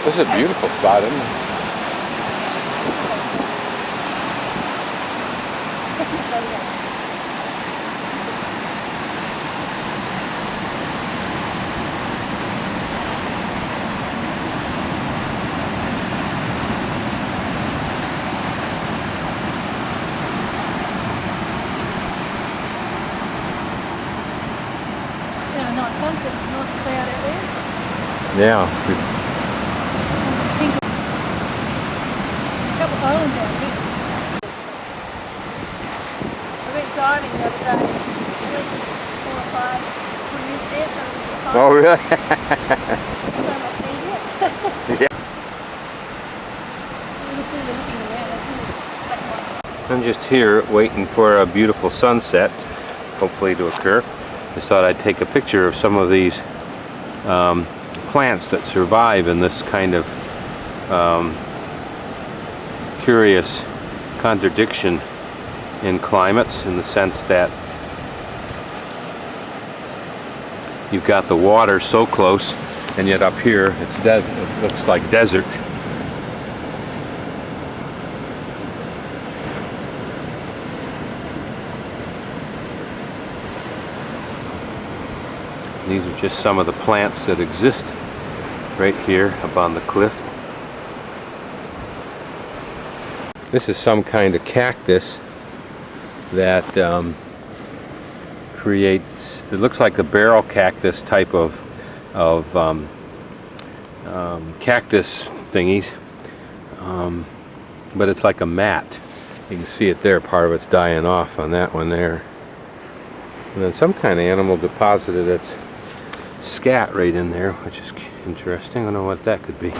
This is a beautiful spot, isn't it? Yeah, nice sunset. There's a nice cloud out there. Yeah. There's a couple of islands out here. I went diving the other day. 4 or 5 put there, so we could find Oh, really? so much easier. Yeah. Looking around, isn't it? That much. I'm just here waiting for a beautiful sunset, hopefully to occur. Just thought I'd take a picture of some of these plants that survive in this kind of curious contradiction in climates, in the sense that you've got the water so close, and yet up here it looks like desert. These are just some of the plants that exist right here up on the cliff. This is some kind of cactus that creates, it looks like a barrel cactus type of cactus thingies, but it's like a mat. You can see it there, part of it's dying off on that one there. And then some kind of animal deposited its scat right in there, which is interesting. I don't know what that could be.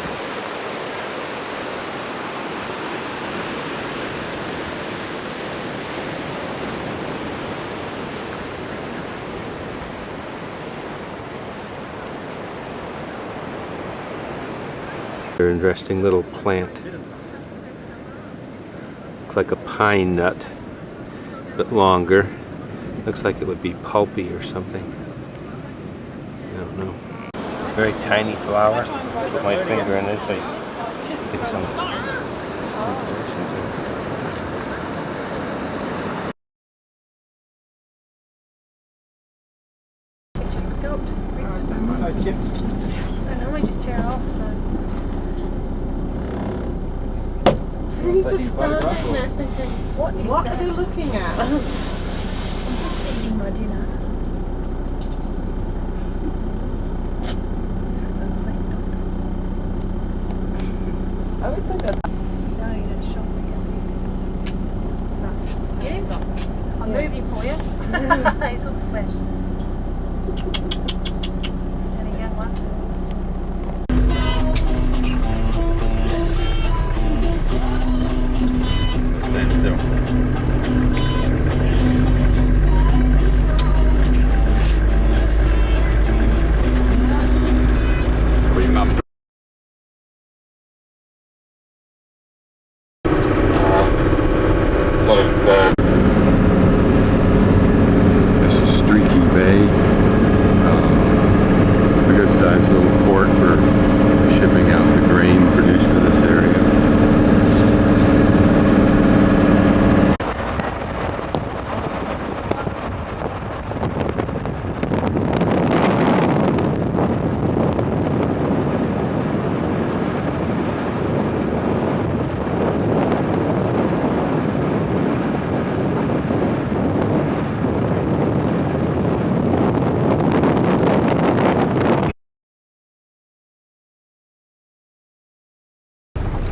Very interesting little plant. Looks like a pine nut, a bit longer. Looks like it would be pulpy or something. I don't know. Very tiny flower. Put my finger in it so you get some information I normally just tear it off, so. What are you looking at? I'm just eating my dinner. I always think that's... No, you don't shop me. I'm moving for you. He's all flesh. Is that a young one? Stand still. This is Streaky Bay, a good sized little port for shipping out the grain produced to this area.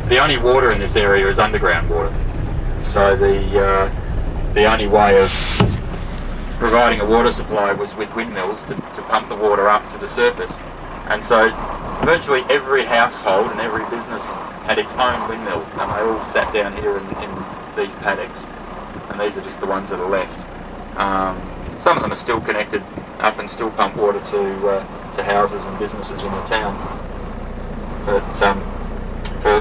The only water in this area is underground water, so the only way of providing a water supply was with windmills to pump the water up to the surface. And so virtually every household and every business had its own windmill, and they all sat down here in these paddocks, and these are just the ones that are left. Some of them are still connected up and still pump water to houses and businesses in the town, but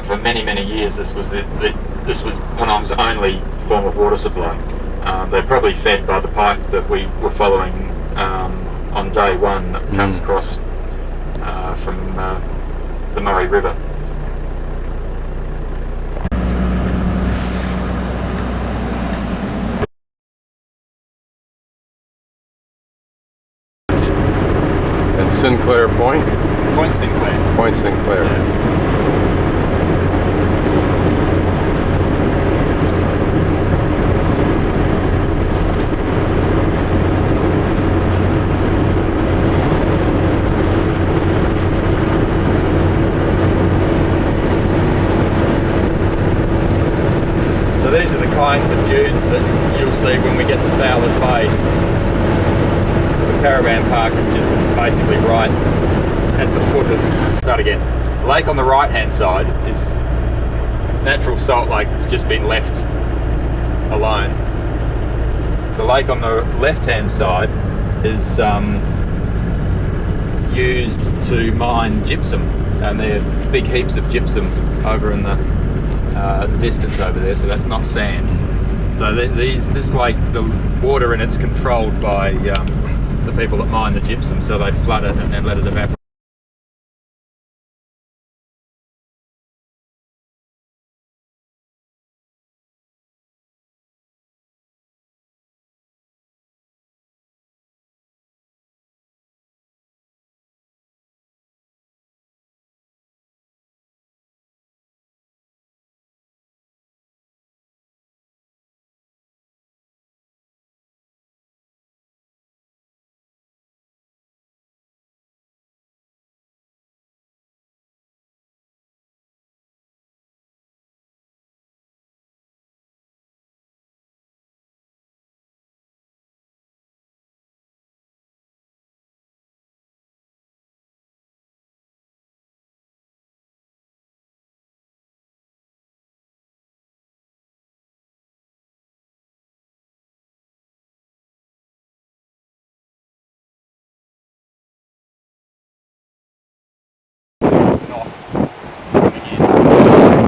for many, many years, this was Penong's only form of water supply. They're probably fed by the pipe that we were following on day one that comes across from the Murray River. Sinclair Point? Point Sinclair. Point Sinclair. Yeah. So these are the kinds of dunes that you'll see when we get to Fowler's Bay. The caravan park is just basically right at the foot of... Start again. The lake on the right hand side is natural salt lake that's just been left alone. The lake on the left hand side is used to mine gypsum, and there are big heaps of gypsum over in the distance over there, so that's not sand. So this lake, the water in it's controlled by the people that mine the gypsum, so they flood it and then let it evaporate.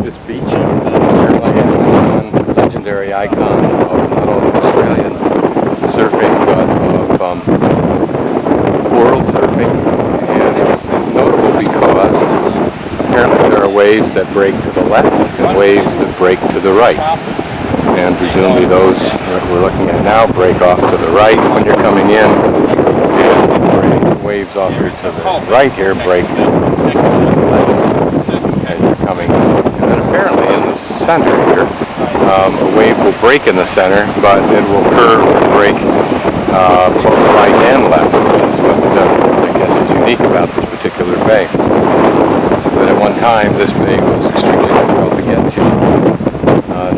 This beach apparently is a legendary icon of not only Australian surfing but of world surfing, and it's notable because apparently there are waves that break to the left and waves that break to the right, and presumably those that we're looking at now break off to the right when you're coming in, and waves off here to the right here break to the left as you're coming in. And then apparently in the center here, a wave will break in the center, but it will curve and break both right and left, which is what I guess is unique about this particular bay. But at one time, this bay was extremely difficult to get to.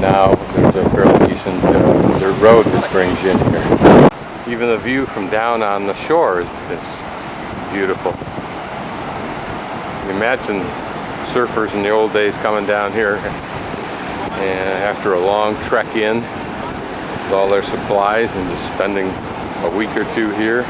Now there's a fairly decent dirt road that brings you in here. Even the view from down on the shore is beautiful. Imagine surfers in the old days coming down here and after a long trek in with all their supplies and just spending a week or two here.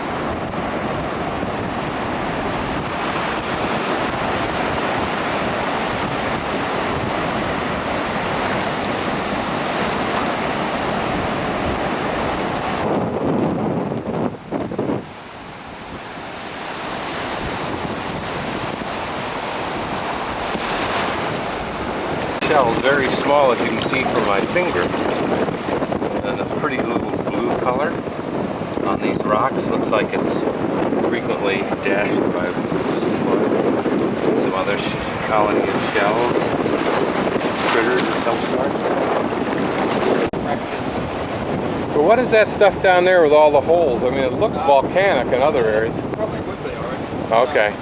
Shell is very small, as you can see from my finger, and a pretty little blue color on these rocks. Looks like it's frequently dashed by some other colony of shells, critters of some sort. But what is that stuff down there with all the holes? I mean, it looks volcanic in other areas. Probably would be, alright. Okay.